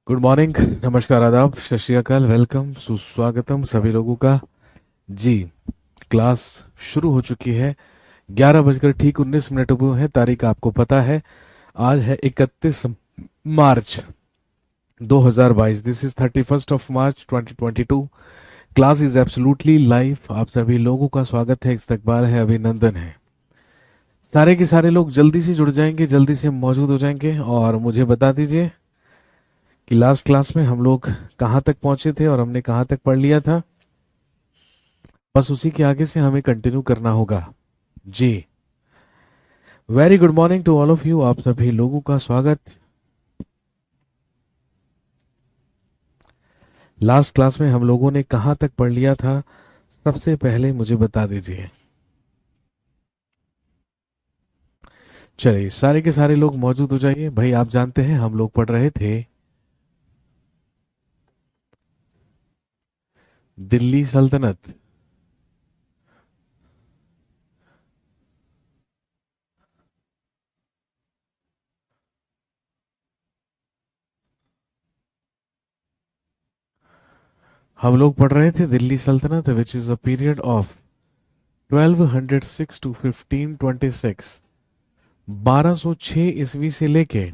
Good morning, नमस्कार, आदाब, सत श्री अकाल, वेलकम, सुस्वागतम सभी लोगों का। जी, क्लास शुरू हो चुकी है। 11 बजकर ठीक 19 मिनट हुए हैं। तारीख आपको पता है, आज है 31 मार्च 2022। This is 31 March 2022। Class is absolutely live. आप सभी लोगों का स्वागत है, इस्तकबाल है, अभिनंदन है। सारे के सारे लोग जल्दी से जुड़ जाएंगे, जल्दी से मौजूद हो जाएंगे और मुझे बता दीजिए कि लास्ट क्लास में हम लोग कहाँ तक पहुंचे थे और हमने कहाँ तक पढ़ लिया था। बस उसी के आगे से हमें कंटिन्यू करना होगा। जी, very good morning to all of you. आप सभी लोगों का स्वागत। लास्ट क्लास में हम लोगों ने कहाँ तक पढ़ लिया था, सबसे पहले मुझे बता दीजिए। चलिए, सारे के सारे लोग मौजूद हो जाइए। भाई, आप जानते हैं हम लोग पढ़ रहे थे दिल्ली सल्तनत। हम लोग पढ़ रहे थे दिल्ली सल्तनत, which is a period of 1206 to 1526। 1206 ईस्वी से लेके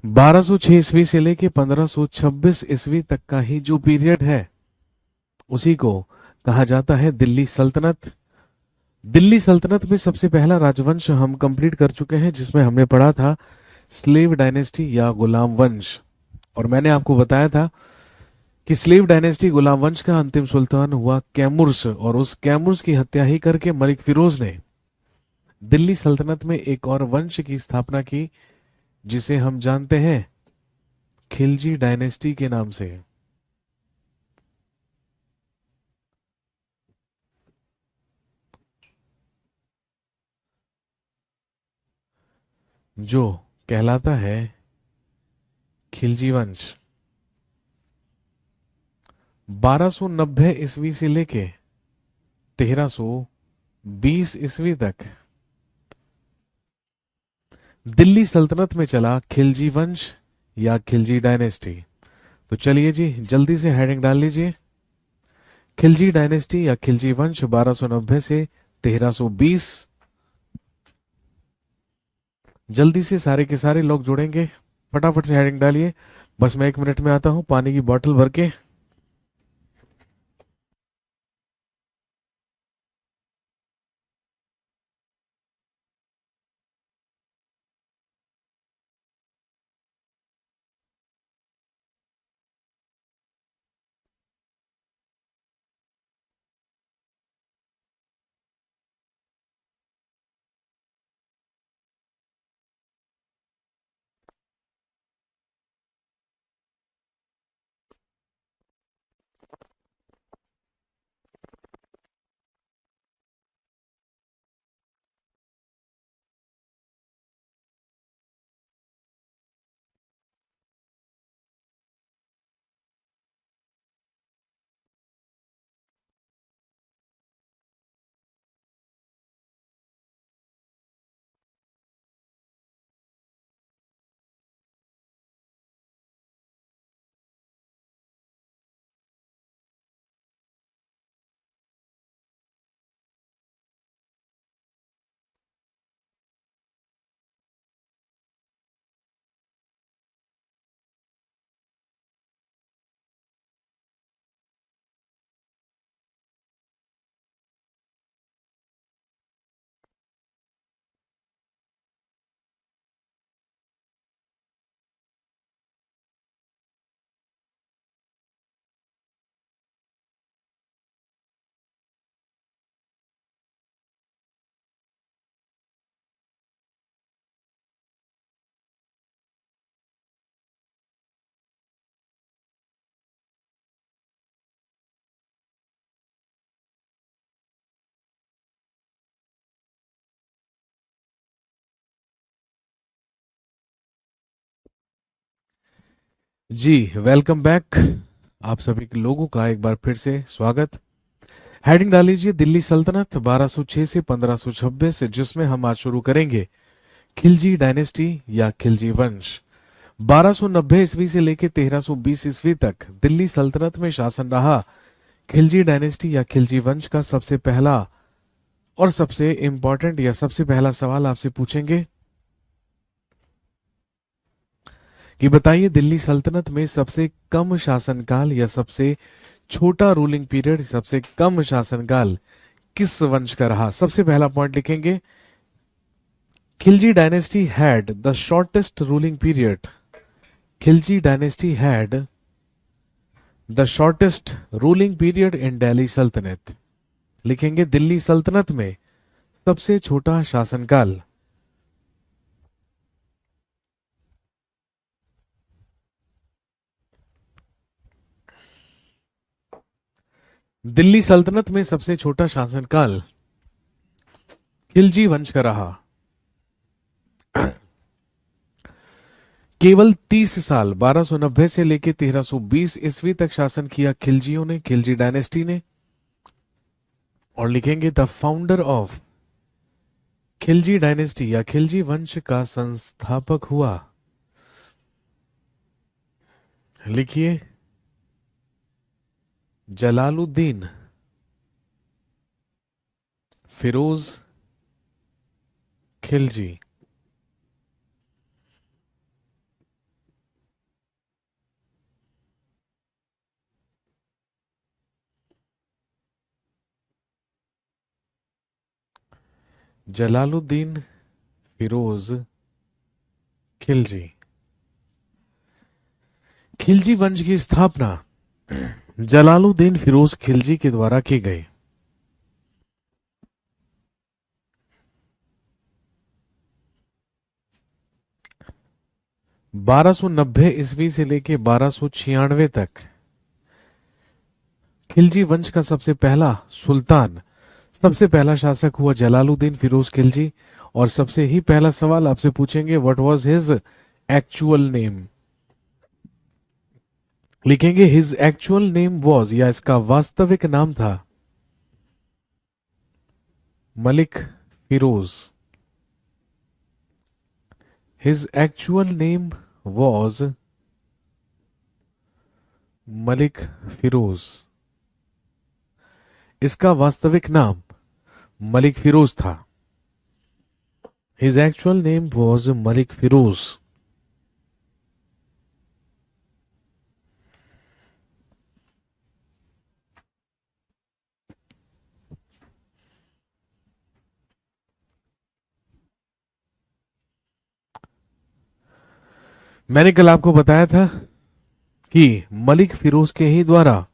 1206 ईस्वी से लेके 1526 ईस्वी तक का ही जो पीरियड है, उसी को कहा जाता है दिल्ली सल्तनत। दिल्ली सल्तनत में सबसे पहला राजवंश हम कंप्लीट कर चुके हैं, जिसमें हमने पढ़ा था स्लेव डायनेस्टी या गुलाम वंश। और मैंने आपको बताया था कि स्लेव डायनेस्टी गुलाम वंश का अंतिम सुल्तान हुआ कैमुर्स, और उस कैमुर्स की हत्या ही करके मलिक फिरोज ने दिल्ली सल्तनत में एक और वंश की स्थापना की, जिसे हम जानते हैं खिलजी डायनेस्टी के नाम से। जो कहलाता है खिलजी वंश। 1290 ईस्वी से लेके 1320 ईस्वी तक दिल्ली सल्तनत में चला खिलजी वंश या खिलजी डायनेस्टी। तो चलिए जी, जल्दी से हेडिंग डाल लीजिए। खिलजी डायनेस्टी या खिलजी वंश 1290 से 1320। जल्दी से सारे के सारे लोग जुड़ेंगे, फटाफट से हेडिंग डालिए। बस मैं 1 मिनट में आता हूं, पानी की बोतल भर के। जी, वेलकम बैक। आप सभी लोगों का एक बार फिर से स्वागत। हेडिंग डाल लीजिए दिल्ली सल्तनत 1206 से 1526, जिसमें हम आज शुरू करेंगे खिलजी डायनेस्टी या खिलजी वंश। 1290 ईस्वी से लेकर 1320 ईस्वी तक दिल्ली सल्तनत में शासन रहा खिलजी डायनेस्टी या खिलजी वंश का सबसे पहला और सबसे इंपॉर्टेंट या सबसे पहला सवाल आपसे पूछेंगे कि बताइए दिल्ली सल्तनत में सबसे कम शासनकाल या सबसे छोटा रूलिंग पीरियड, सबसे कम शासनकाल किस वंश का रहा। सबसे पहला पॉइंट लिखेंगे, Khilji dynasty had the shortest ruling period. Khilji dynasty had the shortest ruling period in Delhi सल्तनत। लिखेंगे दिल्ली सल्तनत में सबसे छोटा शासनकाल। दिल्ली सल्तनत में सबसे छोटा शासनकाल खिलजी वंश का रहा। केवल 30 साल 1290 से लेकर 1320 ईस्वी तक शासन किया खिलजियों ने, खिलजी डायनेस्टी ने। और लिखेंगे the founder of Khilji dynasty या खिलजी वंश का संस्थापक हुआ। लिखिए जलालुद्दीन फिरोज खिलजी। जलालुद्दीन फिरोज खिलजी। खिलजी वंश की स्थापना जलालुद्दीन फिरोज खिलजी के द्वारा की गई। बारह सौ नब्बे ईस्वी से लेकर 1296 तक खिलजी वंश का सबसे पहला सुल्तान, सबसे पहला शासक हुआ जलालुद्दीन फिरोज खिलजी। और सबसे ही पहला सवाल आपसे पूछेंगे, what was his actual name. लिखेंगे हिज एक्चुअल नेम वाज, या इसका वास्तविक नाम था Malik Firoz. His actual name was Malik Firoz. इसका वास्तविक नाम मलिक फिरोज था। His actual name was Malik Firoz. मैंने कल आपको बताया था कि मलिक फिरोज के ही द्वारा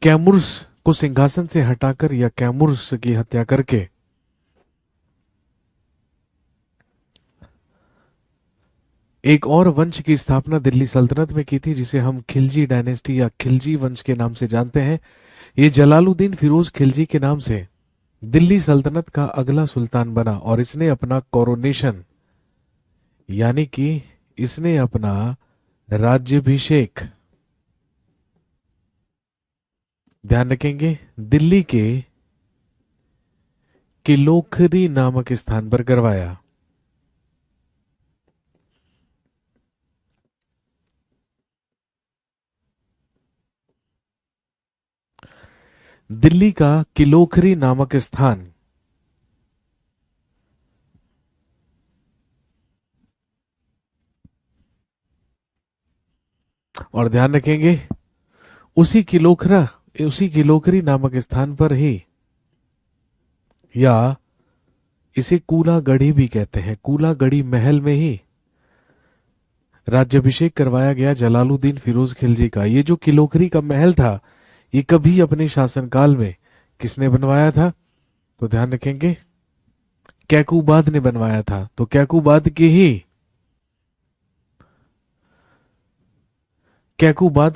कैमुर्स को सिंहासन से हटाकर या कैमुर्स की हत्या करके एक और वंश की स्थापना दिल्ली सल्तनत में की थी, जिसे हम खिलजी डायनेस्टी या खिलजी वंश के नाम से जानते हैं। ये जलालुद्दीन फिरोज खिलजी के नाम से दिल्ली सल्तनत का अगला सुल्तान बना और इसने अपना कोरोनेशन यानी कि इसने अपना राज्याभिषेक, ध्यान रखेंगे, दिल्ली के किलोखरी नामक स्थान पर करवाया। दिल्ली का किलोखरी नामक स्थान और ध्यान रखेंगे उसी किलोखरी नामक स्थान पर ही, या इसे कूलागढ़ी भी कहते हैं, कूलागढ़ी महल में ही राज्याभिषेक करवाया गया जलालुद्दीन फिरोज खिलजी का। ये जो किलोखरी का महल था, ये कभी अपने शासनकाल में किसने बनवाया था, तो ध्यान रखेंगे कैकूबाद ने बनवाया था। तो कैकूबाद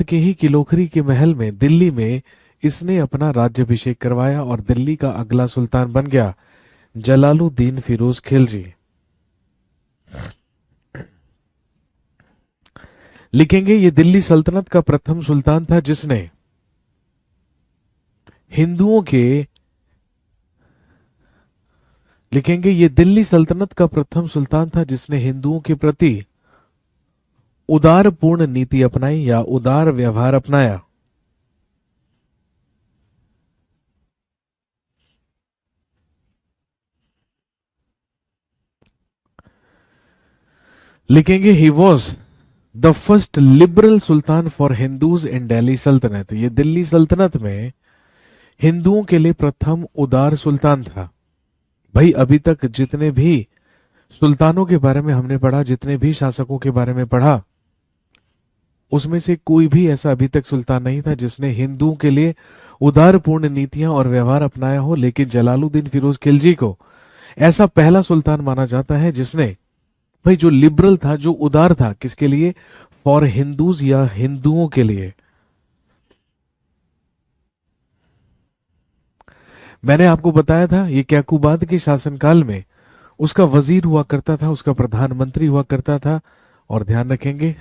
के ही किलोखरी के महल में दिल्ली में इसने अपना राज्याभिषेक करवाया और दिल्ली का अगला सुल्तान बन गया जलालुद्दीन फिरोज खिलजी। लिखेंगे ये दिल्ली सल्तनत का प्रथम सुल्तान था जिसने हिंदुओं के, लिखेंगे ये दिल्ली सल्तनत का प्रथम सुल्तान था जिसने हिंदुओं के प्रति उदारपूर्ण नीति अपनाई या उदार व्यवहार अपनाया? लिखेंगे he was the first liberal sultan for Hindus in Delhi Sultanat. ये दिल्ली सल्तनत में हिंदुओं के लिए प्रथम उदार सुल्तान था। भाई अभी तक जितने भी सुल्तानों के बारे में हमने पढ़ा, जितने भी शासकों के बारे में पढ़ा, उसमें से कोई भी ऐसा अभी तक सुल्तान नहीं था जिसने हिंदुओं के लिए उदारपूर्ण नीतियां और व्यवहार अपनाया हो। लेकिन जलालुद्दीन फिरोज खिलजी को ऐसा पहला सुल्तान माना जाता है जिसने भाई जो लिबरल था, जो उदार था, किसके लिए? फॉर हिंदूज या हिंदुओं के लिए। मैंने आपको बताया था ये कैकुबाद के शासनकाल में उसका वजीर हुआ करता था, उसका प्रधानमंत्री हुआ करता था। और ध्यान रखेंगे,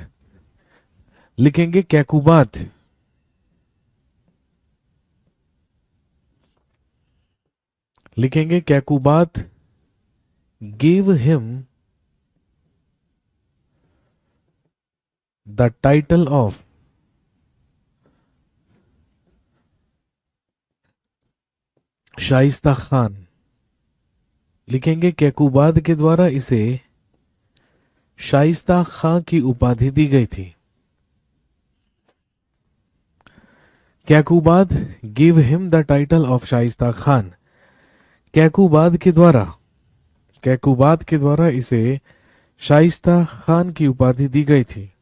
लिखेंगे कैकुबाद, लिखेंगे Kaiqubad gave him the title of Shaista Khan. लिखेंगे कैकुबाद के द्वारा इसे शाइस्ता खां की उपाधि दी गई थी। Kaikubad give him the title of Shaista Khan. Kaikubad के द्वारा इसे शाइस्ता खान की उपाधि दी गई थी।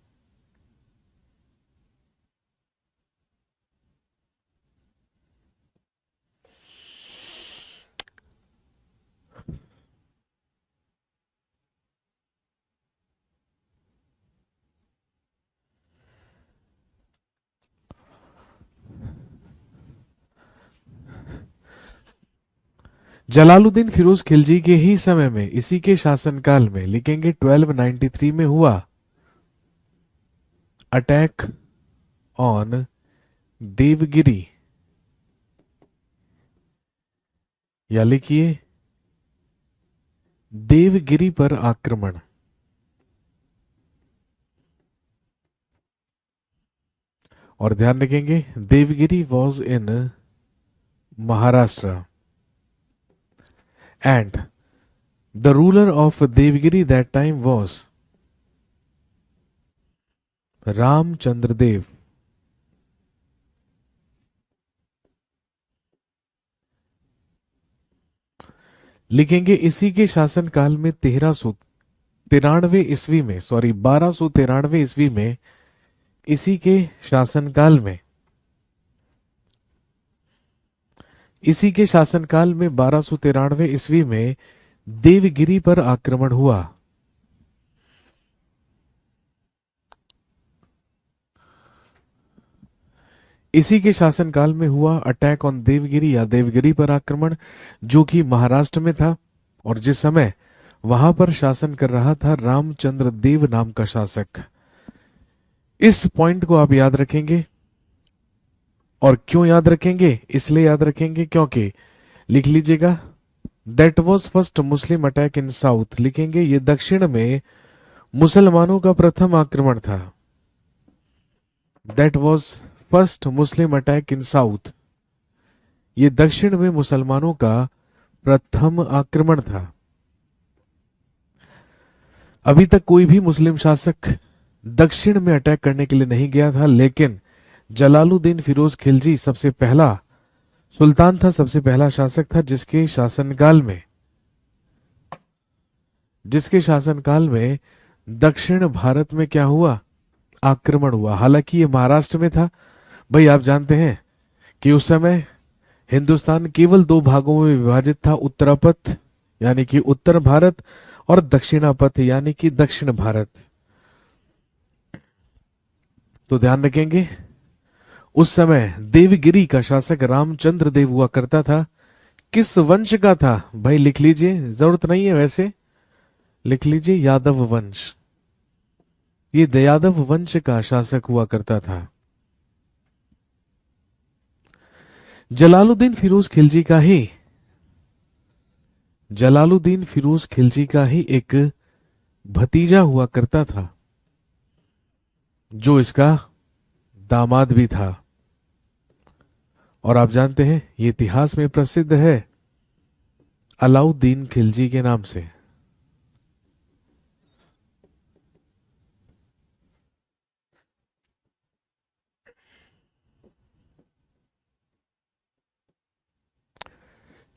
जलालुद्दीन फिरोज खिलजी के ही समय में, इसी के शासनकाल में, लिखेंगे 1293 में हुआ अटैक ऑन देवगिरी, या लिखिए देवगिरी पर आक्रमण। और ध्यान रखेंगे Devgiri was in Maharashtra and the ruler of Devgiri that time was Ramchandra Dev. लिखेंगे इसी के शासनकाल में 1393 ईस्वी में, 1293 ईस्वी में, इसी के शासनकाल में, इसी के शासनकाल में 1293 ईस्वी में देवगिरी पर आक्रमण हुआ। इसी के शासनकाल में हुआ अटैक ऑन देवगिरी या देवगिरी पर आक्रमण, जो कि महाराष्ट्र में था और जिस समय वहां पर शासन कर रहा था रामचंद्र देव नाम का शासक। इस पॉइंट को आप याद रखेंगे। और क्यों याद रखेंगे? इसलिए याद रखेंगे क्योंकि, लिख लीजिएगा, that was first Muslim attack in south. लिखेंगे ये दक्षिण में मुसलमानों का प्रथम आक्रमण था। That was first Muslim attack in south, ये दक्षिण में मुसलमानों का प्रथम आक्रमण था। अभी तक कोई भी मुस्लिम शासक दक्षिण में अटैक करने के लिए नहीं गया था, लेकिन जलालुद्दीन फिरोज खिलजी सबसे पहला सुल्तान था, सबसे पहला शासक था जिसके शासनकाल में दक्षिण भारत में क्या हुआ? आक्रमण हुआ। हालांकि ये महाराष्ट्र में था। भाई आप जानते हैं कि उस समय हिंदुस्तान केवल दो भागों में विभाजित था, उत्तरापथ यानी कि उत्तर भारत और दक्षिणापथ यानी कि दक्षिण भारत। तो ध्यान रखेंगे उस समय देवगिरी का शासक रामचंद्र देव हुआ करता था। किस वंश का था? भाई लिख लीजिए, जरूरत नहीं है वैसे, लिख लीजिए यादव वंश। ये यादव वंश का शासक हुआ करता था। जलालुद्दीन फिरोज खिलजी का ही एक भतीजा हुआ करता था। जो इसका दामाद भी था। और आप जानते हैं ये इतिहास में प्रसिद्ध है अलाउद्दीन खिलजी के नाम से।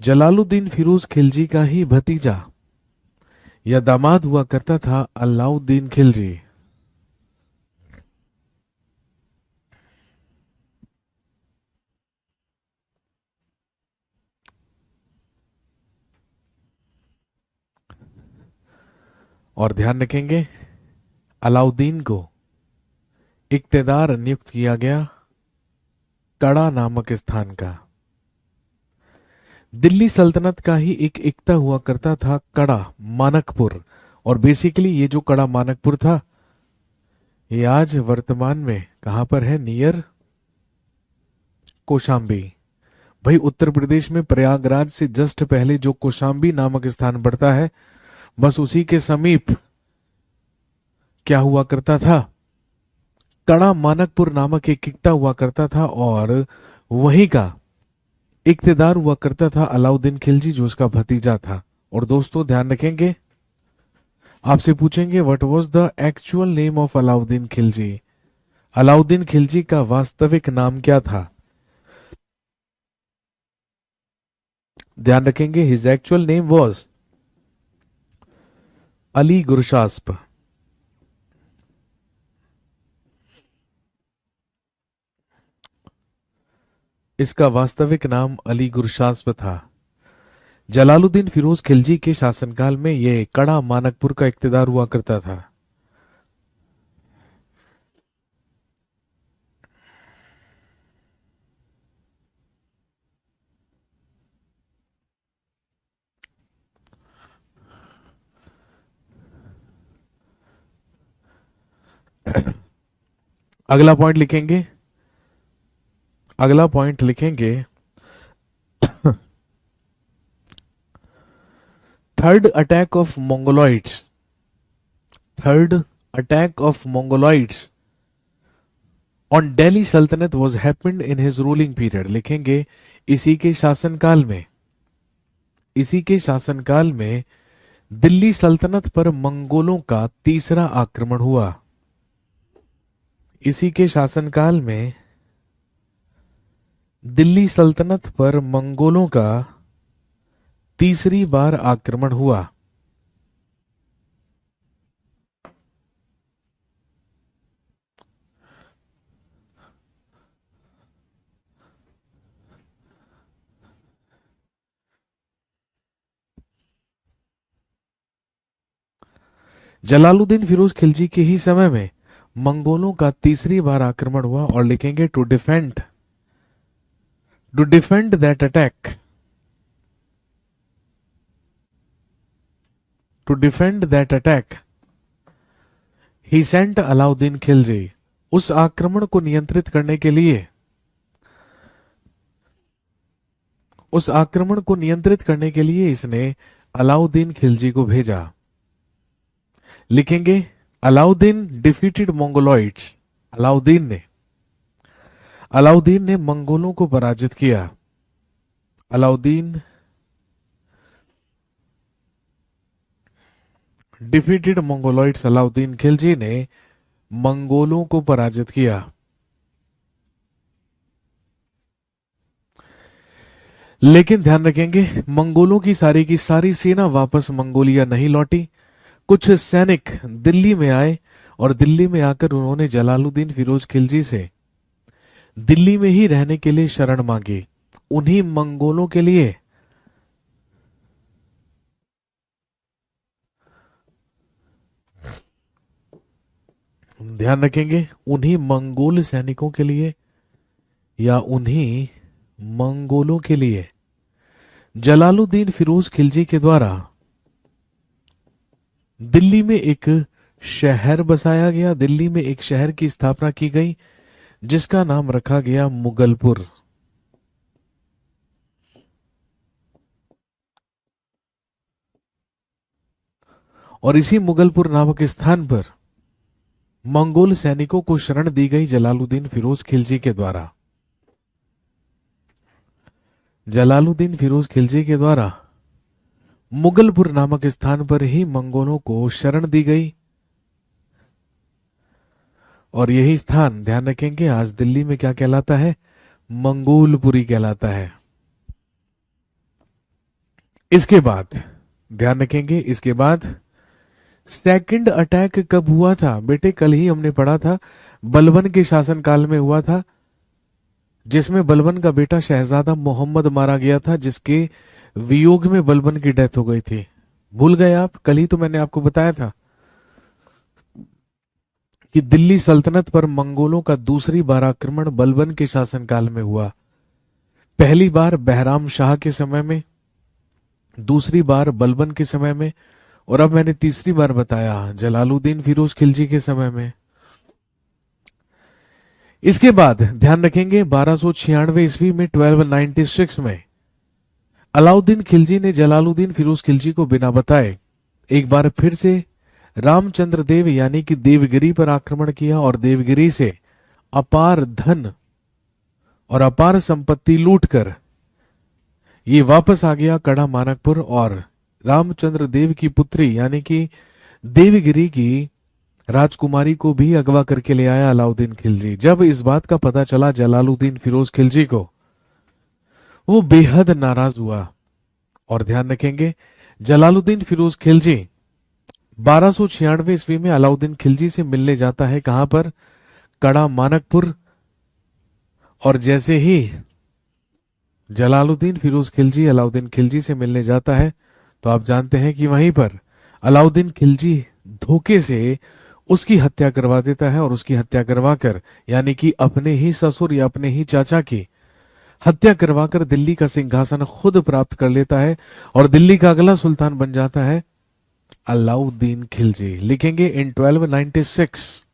जलालुद्दीन फिरोज खिलजी का ही भतीजा या दामाद हुआ करता था अलाउद्दीन खिलजी। और ध्यान रखेंगे अलाउद्दीन को इक्तेदार नियुक्त किया गया कड़ा नामक स्थान का। दिल्ली सल्तनत का ही एक इक्ता हुआ करता था कड़ा मानकपुर। और बेसिकली ये जो कड़ा मानकपुर था ये आज वर्तमान में कहां पर है, नियर कोशाम्बी। भाई उत्तर प्रदेश में प्रयागराज से जस्ट पहले जो कोशाम्बी नामक स्थान पड़ता है बस उसी के समीप क्या हुआ करता था, कड़ा मानकपुर नामक एक इक्ता हुआ करता था और वहीं का इक्तेदार हुआ करता था अलाउद्दीन खिलजी जो उसका भतीजा था। और दोस्तों ध्यान रखेंगे आपसे पूछेंगे what was the actual name of Alauddin Khilji. Alauddin Khilji का वास्तविक नाम क्या था? ध्यान रखेंगे his actual name was Ali Gurshasp. इसका वास्तविक नाम अली गुरशास्प था। जलालुद्दीन फिरोज खिलजी के शासनकाल में यह कड़ा मानकपुर का इक्तेदार हुआ करता था। अगला पॉइंट लिखेंगे, अगला पॉइंट लिखेंगे third attack of Mongoloids. Third attack of Mongoloids on Delhi Sultanat was happened in his ruling period. लिखेंगे इसी के शासनकाल में, इसी के शासनकाल में दिल्ली सल्तनत पर मंगोलों का तीसरा आक्रमण हुआ। इसी के शासनकाल में दिल्ली सल्तनत पर मंगोलों का तीसरी बार आक्रमण हुआ। जलालुद्दीन फिरोज खिलजी के ही समय में मंगोलों का तीसरी बार आक्रमण हुआ। और लिखेंगे to defend that attack, to defend that attack he sent Alauddin Khilji. उस आक्रमण को नियंत्रित करने के लिए, उस आक्रमण को नियंत्रित करने के लिए इसने अलाउद्दीन खिलजी को भेजा। लिखेंगे अलाउद्दीन डिफीटेड मंगोलॉइड्स। अलाउद्दीन ने मंगोलों को पराजित किया। अलाउद्दीन डिफीटेड मंगोलॉइड्स। अलाउद्दीन खिलजी ने मंगोलों को पराजित किया। लेकिन ध्यान रखेंगे मंगोलों की सारी सेना वापस मंगोलिया नहीं लौटी। कुछ सैनिक दिल्ली में आए और दिल्ली में आकर उन्होंने जलालुद्दीन फिरोज खिलजी से दिल्ली में ही रहने के लिए शरण मांगी। उन्हीं मंगोलों के लिए ध्यान रखेंगे उन्हीं मंगोल सैनिकों के लिए या उन्हीं मंगोलों के लिए जलालुद्दीन फिरोज खिलजी के द्वारा दिल्ली में एक शहर बसाया गया। दिल्ली में एक शहर की स्थापना की गई जिसका नाम रखा गया मुगलपुर। और इसी मुगलपुर नामक स्थान पर मंगोल सैनिकों को शरण दी गई जलालुद्दीन फिरोज खिलजी के द्वारा। जलालुद्दीन फिरोज खिलजी के द्वारा मुगलपुर नामक स्थान पर ही मंगोलों को शरण दी गई, और यही स्थान ध्यान रखेंगे आज दिल्ली में क्या कहलाता है, मंगोलपुरी कहलाता है। इसके बाद ध्यान रखेंगे, इसके बाद सेकंड अटैक कब हुआ था बेटे, कल ही हमने पढ़ा था, बलबन के शासनकाल में हुआ था, जिसमें बलबन का बेटा शहजादा मोहम्मद मारा गया था, जिसके वियोग में बलबन की डेथ हो गई थी। भूल गए आप, कल ही तो मैंने आपको बताया था कि दिल्ली सल्तनत पर मंगोलों का दूसरी बार आक्रमण बलबन के शासनकाल में हुआ। पहली बार बहराम शाह के समय में, दूसरी बार बलबन के समय में, और अब मैंने तीसरी बार बताया जलालुद्दीन फिरोज खिलजी के समय में। इसके बाद ध्यान रखेंगे 1296 ईस्वी में 1296 में अलाउद्दीन खिलजी ने जलालुद्दीन फिरोज खिलजी को बिना बताए एक बार फिर से रामचंद्र देव यानी कि देवगिरी पर आक्रमण किया और देवगिरी से अपार धन और अपार संपत्ति लूटकर ये वापस आ गया कड़ा मानकपुर, और रामचंद्र देव की पुत्री यानी कि देवगिरी की राजकुमारी को भी अगवा करके ले आया अलाउद्दीन खिलजी। जब इस बात का पता चला जलालुद्दीन फिरोज खिलजी को, वो बेहद नाराज हुआ। और ध्यान रखेंगे जलालुद्दीन फिरोज खिलजी 1296 ईस्वी में अलाउद्दीन खिलजी से मिलने जाता है, कहां पर, कड़ा मानकपुर। और जैसे ही जलालुद्दीन फिरोज खिलजी अलाउद्दीन खिलजी से मिलने जाता है, तो आप जानते हैं कि वहीं पर अलाउद्दीन खिलजी धोखे से उसकी हत्या करवा देता है, और उसकी हत्या करवाकर यानी कि अपने ही ससुर या अपने ही चाचा की हत्या करवाकर दिल्ली का सिंहासन खुद प्राप्त कर लेता है, और दिल्ली का अगला सुल्तान बन जाता है अलाउद्दीन खिलजी। लिखेंगे इन 1296।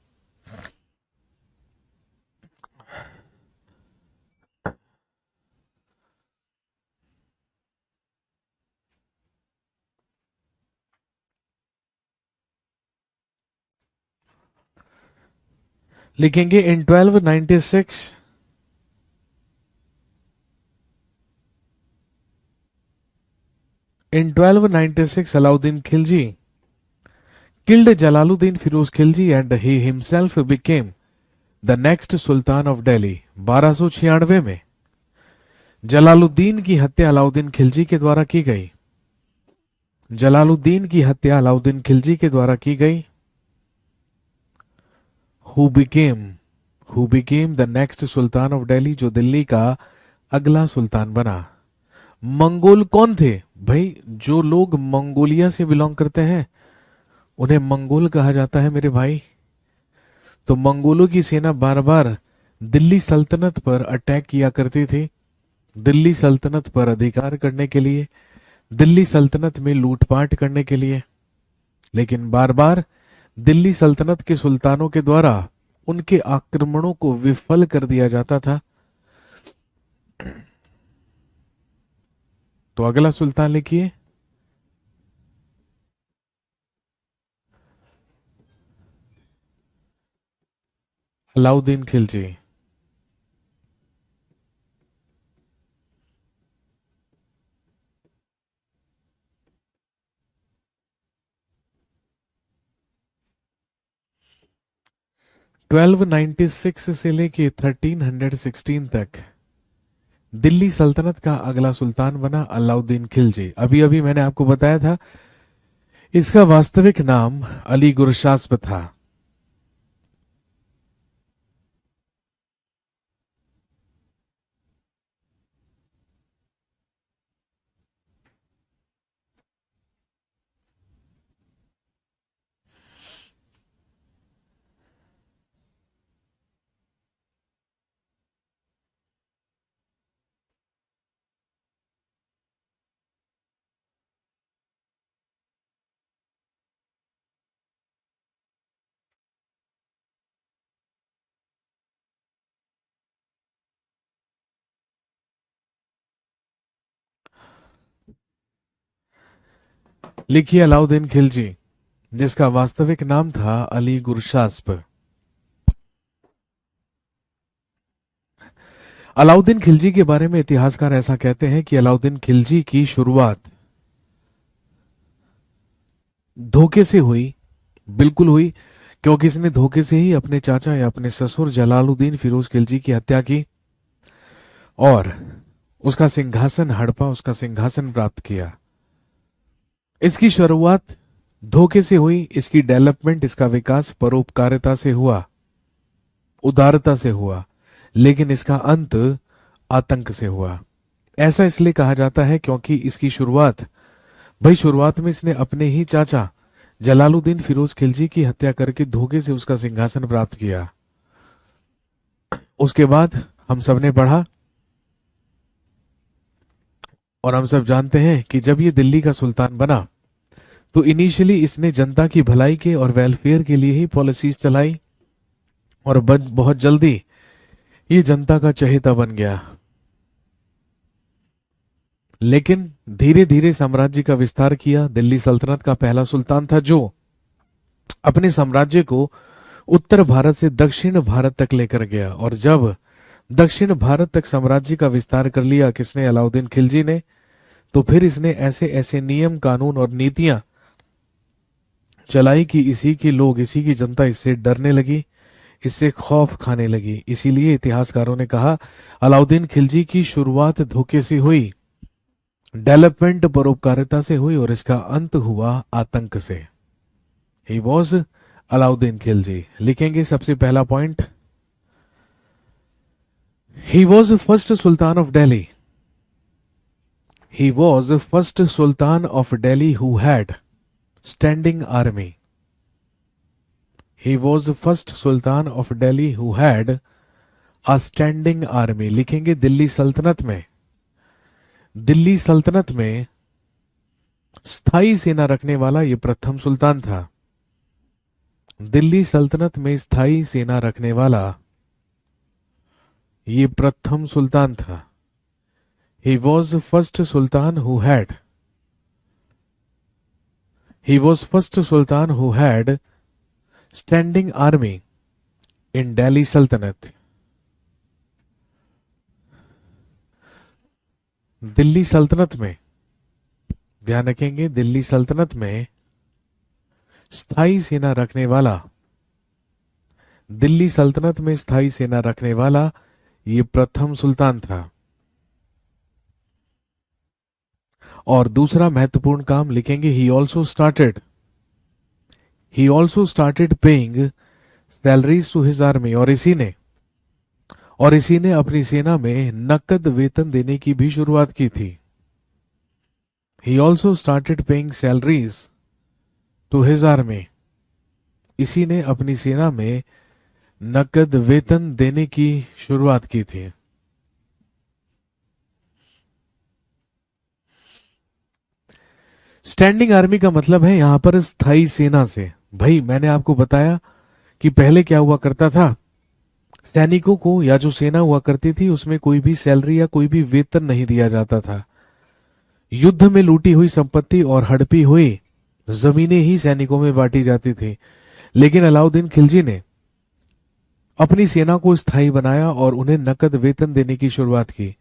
लिखेंगे इन 1296 इन 1296 Alauddin Khilji killed Jalaluddin Firoz Khilji and he himself became the next Sultan of Delhi। 1296 में जलालुद्दीन की हत्या अलाउद्दीन खिलजी के द्वारा की गई। जलालुद्दीन की हत्या अलाउद्दीन खिलजी के द्वारा की गई। Who became the next Sultan of Delhi, जो दिल्ली का अगला सुल्तान बना। मंगोल कौन थे भाई, जो लोग मंगोलिया से बिलोंग करते हैं उन्हें मंगोल कहा जाता है मेरे भाई। तो मंगोलों की सेना बार बार दिल्ली सल्तनत पर अटैक किया करती थी, दिल्ली सल्तनत पर अधिकार करने के लिए, दिल्ली सल्तनत में लूटपाट करने के लिए, लेकिन बार बार दिल्ली सल्तनत के सुल्तानों के द्वारा उनके आक्रमणों को विफल कर दिया जाता था। तो अगला सुल्तान लिखिए, अलाउद्दीन खिलजी। ट्वेल्व 1296 से लेके 1316 तक दिल्ली सल्तनत का अगला सुल्तान बना अलाउद्दीन खिलजी। अभी अभी मैंने आपको बताया था इसका वास्तविक नाम अली गुरशास्प था। लिखिए अलाउद्दीन खिलजी, जिसका वास्तविक नाम था अली गुरशास्प। अलाउद्दीन खिलजी के बारे में इतिहासकार ऐसा कहते हैं कि अलाउद्दीन खिलजी की शुरुआत धोखे से हुई, बिल्कुल हुई, क्योंकि इसने धोखे से ही अपने चाचा या अपने ससुर जलालुद्दीन फिरोज खिलजी की हत्या की और उसका सिंहासन हड़पा, उसका सिंहासन प्राप्त किया। इसकी शुरुआत धोखे से हुई, इसकी डेवलपमेंट, इसका विकास परोपकारिता से हुआ, उदारता से हुआ, लेकिन इसका अंत आतंक से हुआ। ऐसा इसलिए कहा जाता है क्योंकि इसकी शुरुआत, भाई शुरुआत में इसने अपने ही चाचा जलालुद्दीन फिरोज खिलजी की हत्या करके धोखे से उसका सिंहासन प्राप्त किया। उसके बाद हम सब ने पढ़ा और हम सब जानते हैं कि जब ये दिल्ली का सुल्तान बना तो इनिशियली इसने जनता की भलाई के और वेलफेयर के लिए ही पॉलिसीज चलाई और बहुत जल्दी ये जनता का चहेता बन गया। लेकिन धीरे धीरे साम्राज्य का विस्तार किया। दिल्ली सल्तनत का पहला सुल्तान था जो अपने साम्राज्य को उत्तर भारत से दक्षिण भारत तक लेकर गया। और जब दक्षिण भारत तक साम्राज्य का विस्तार कर लिया किसने, अलाउद्दीन खिलजी ने, तो फिर इसने ऐसे ऐसे नियम कानून और नीतियां चलाई कि इसी के लोग, इसी की जनता इससे डरने लगी, इससे खौफ खाने लगी। इसीलिए इतिहासकारों ने कहा अलाउद्दीन खिलजी की शुरुआत धोखे से हुई, डेवलपमेंट परोपकारिता से हुई और इसका अंत हुआ आतंक से। He was Alauddin Khilji. लिखेंगे सबसे पहला point, he was first sultan of Delhi. He was first sultan of Delhi who had standing army. He was the first Sultan of Delhi who had a standing army। लिखेंगे दिल्ली सल्तनत में, दिल्ली सल्तनत में स्थायी सेना रखने वाला ये प्रथम सुल्तान था। दिल्ली सल्तनत में स्थायी सेना रखने वाला ये प्रथम सुल्तान था। He was the first Sultan who had, he was first Sultan who had standing army इन दिल्ली सल्तनत। दिल्ली सल्तनत में, ध्यान रखेंगे, दिल्ली सल्तनत में स्थायी सेना रखने वाला, दिल्ली सल्तनत में स्थायी सेना रखने वाला ये प्रथम सुल्तान था। और दूसरा महत्वपूर्ण काम लिखेंगे, he also started paying salaries to his army. और इसी ने अपनी सेना में नकद वेतन देने की भी शुरुआत की थी। He also started paying salaries to his army. इसी ने अपनी सेना में नकद वेतन देने की शुरुआत की थी। स्टैंडिंग आर्मी का मतलब है यहां पर स्थायी सेना से। भाई मैंने आपको बताया कि पहले क्या हुआ करता था, सैनिकों को या जो सेना हुआ करती थी उसमें कोई भी सैलरी या कोई भी वेतन नहीं दिया जाता था। युद्ध में लूटी हुई संपत्ति और हड़पी हुई जमीनें ही सैनिकों में बांटी जाती थी। लेकिन अलाउद्दीन खिलजी ने अपनी सेना को स्थायी बनाया और उन्हें नकद वेतन देने की शुरुआत की।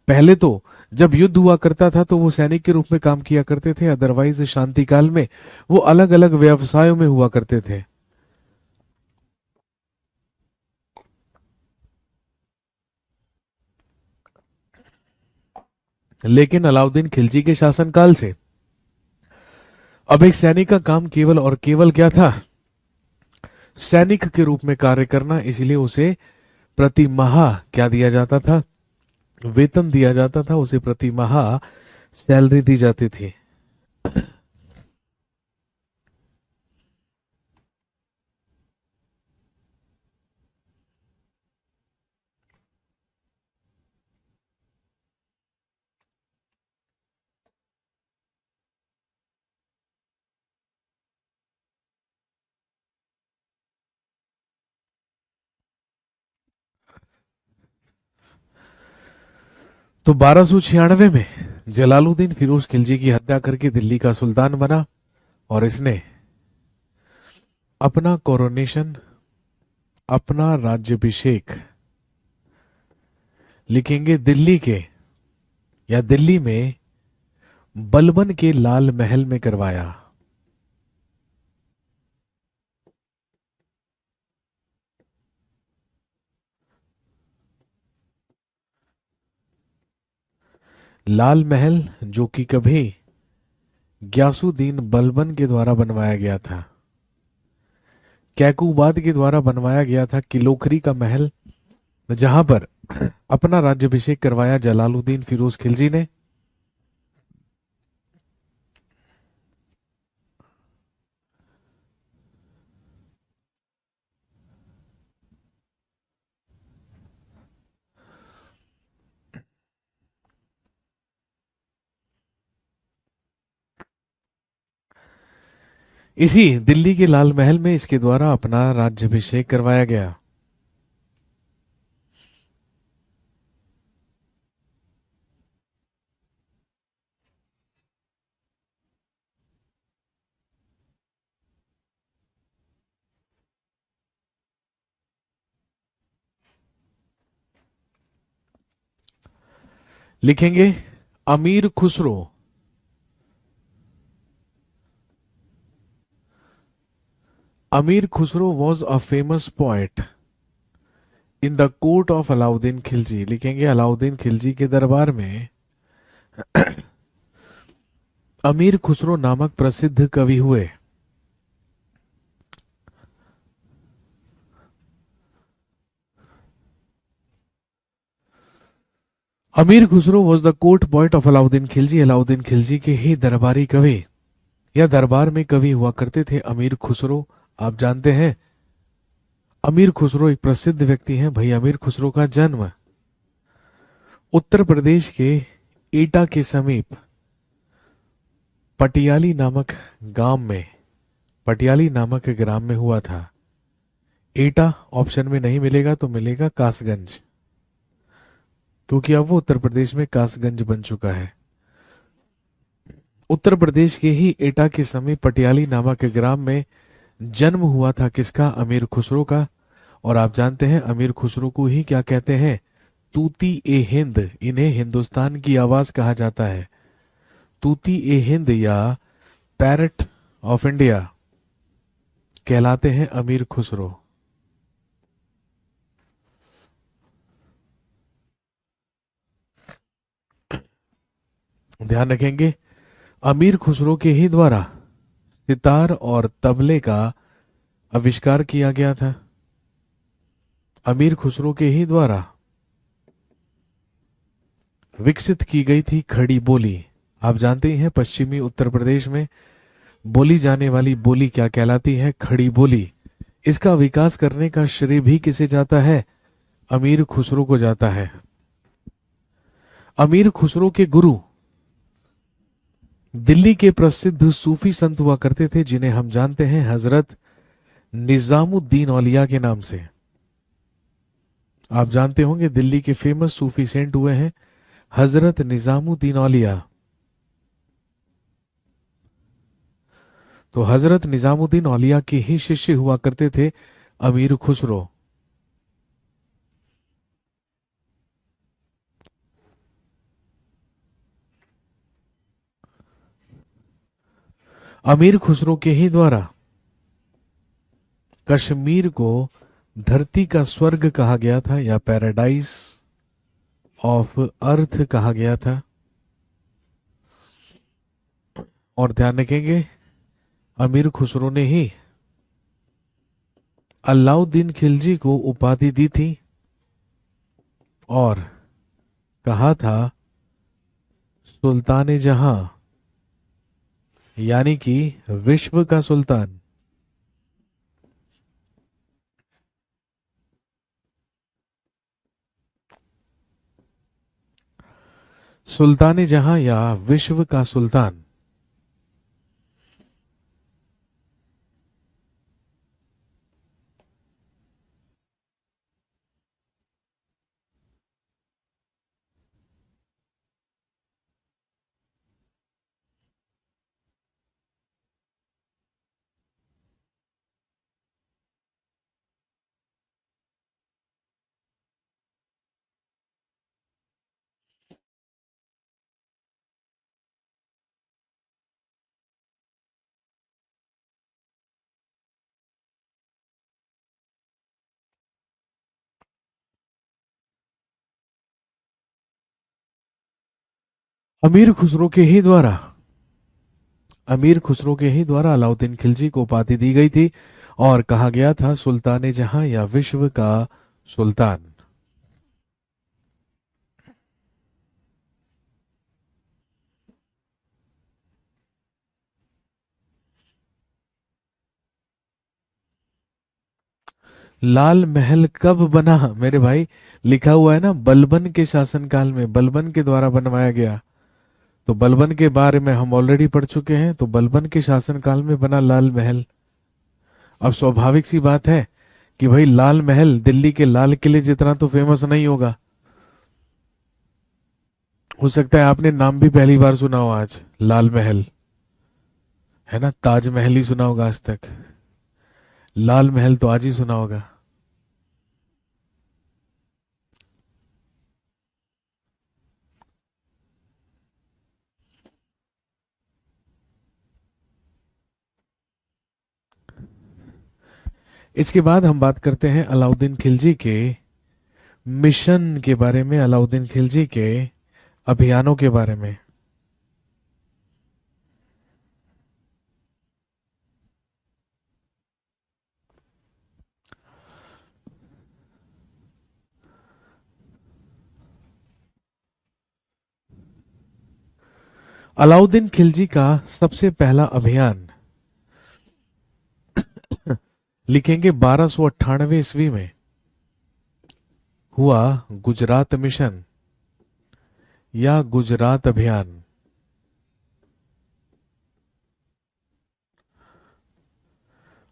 पहले तो जब युद्ध हुआ करता था तो वो सैनिक के रूप में काम किया करते थे, अदरवाइज शांति काल में वो अलग अलग व्यवसायों में हुआ करते थे। लेकिन अलाउद्दीन खिलजी के शासनकाल से अब एक सैनिक का काम केवल और केवल क्या था, सैनिक के रूप में कार्य करना। इसीलिए उसे प्रति माह क्या दिया जाता था, वेतन दिया जाता था, उसे प्रति माह सैलरी दी जाती थी। तो 1296 में जलालुद्दीन फिरोज खिलजी की हत्या करके दिल्ली का सुल्तान बना और इसने अपना कोरोनेशन, अपना राज्याभिषेक लिखेंगे दिल्ली के या दिल्ली में बलबन के लाल महल में करवाया। लाल महल जो कि कभी ग्यासुद्दीन बलबन के द्वारा बनवाया गया था, कैकूबाद के द्वारा बनवाया गया था, किलोखरी का महल, जहां पर अपना राज्यभिषेक करवाया जलालुद्दीन फिरोज खिलजी ने। इसी दिल्ली के लाल महल में इसके द्वारा अपना राज्यभिषेक करवाया गया। लिखेंगे अमीर खुसरो। अमीर Khusro was a famous poet in the court of Alauddin Khilji. लिखेंगे अलाउद्दीन खिलजी के दरबार में अमीर खुसरो नामक प्रसिद्ध कवि हुए। अमीर Khusro was the court poet of Alauddin Khilji. Alauddin Khilji के ही दरबारी कवि या दरबार में कवि हुआ करते थे अमीर खुसरो। आप जानते हैं अमीर खुसरो एक प्रसिद्ध व्यक्ति हैं भाई। अमीर खुसरो का जन्म उत्तर प्रदेश के एटा के समीप पटियाली नामक गांव में, पटियाली नामक ग्राम में हुआ था। एटा ऑप्शन में नहीं मिलेगा तो मिलेगा कासगंज, क्योंकि अब वो उत्तर प्रदेश में कासगंज बन चुका है। उत्तर प्रदेश के ही एटा के समीप पटियाली नामक ग्राम में जन्म हुआ था किसका? अमीर खुसरो का। और आप जानते हैं अमीर खुसरो को ही क्या कहते हैं? तूती ए हिंद। इन्हें हिंदुस्तान की आवाज कहा जाता है। तूती ए हिंद या पैरट ऑफ इंडिया कहलाते हैं अमीर खुसरो। ध्यान रखेंगे अमीर खुसरो के ही द्वारा सितार और तबले का आविष्कार किया गया था। अमीर खुसरो के ही द्वारा विकसित की गई थी खड़ी बोली। आप जानते ही हैं पश्चिमी उत्तर प्रदेश में बोली जाने वाली बोली क्या कहलाती है? खड़ी बोली। इसका विकास करने का श्रेय भी किसे जाता है? अमीर खुसरो को जाता है। अमीर खुसरो के गुरु दिल्ली के प्रसिद्ध सूफी संत हुआ करते थे, जिन्हें हम जानते हैं हजरत निजामुद्दीन औलिया के नाम से। आप जानते होंगे दिल्ली के फेमस सूफी सेंट हुए हैं हजरत निजामुद्दीन औलिया। तो हजरत निजामुद्दीन औलिया के ही शिष्य हुआ करते थे अमीर खुसरो। अमीर खुसरो के ही द्वारा कश्मीर को धरती का स्वर्ग कहा गया था या पैराडाइज ऑफ अर्थ कहा गया था। और ध्यान रखेंगे अमीर खुसरो ने ही अलाउद्दीन खिलजी को उपाधि दी थी और कहा था सुल्तान जहां, यानी कि विश्व का सुल्तान। सुल्तान जहां या विश्व का सुल्तान। अमीर खुसरो के ही द्वारा अमीर खुसरो के ही द्वारा अलाउद्दीन खिलजी को उपाधि दी गई थी और कहा गया था सुल्तान जहां या विश्व का सुल्तान। लाल महल कब बना मेरे भाई? लिखा हुआ है ना, बलबन के शासनकाल में, बलबन के द्वारा बनवाया गया। तो बलबन के बारे में हम ऑलरेडी पढ़ चुके हैं, तो बलबन के शासनकाल में बना लाल महल। अब स्वाभाविक सी बात है कि भाई लाल महल दिल्ली के लाल किले जितना तो फेमस नहीं होगा। हो सकता है आपने नाम भी पहली बार सुना हो आज, लाल महल, है ना? ताजमहल ही सुना होगा आज तक, लाल महल तो आज ही सुना होगा। इसके बाद हम बात करते हैं अलाउद्दीन खिलजी के मिशन के बारे में, अलाउद्दीन खिलजी के अभियानों के बारे में। अलाउद्दीन खिलजी का सबसे पहला अभियान लिखेंगे 1298 ईस्वी में हुआ गुजरात मिशन या गुजरात अभियान।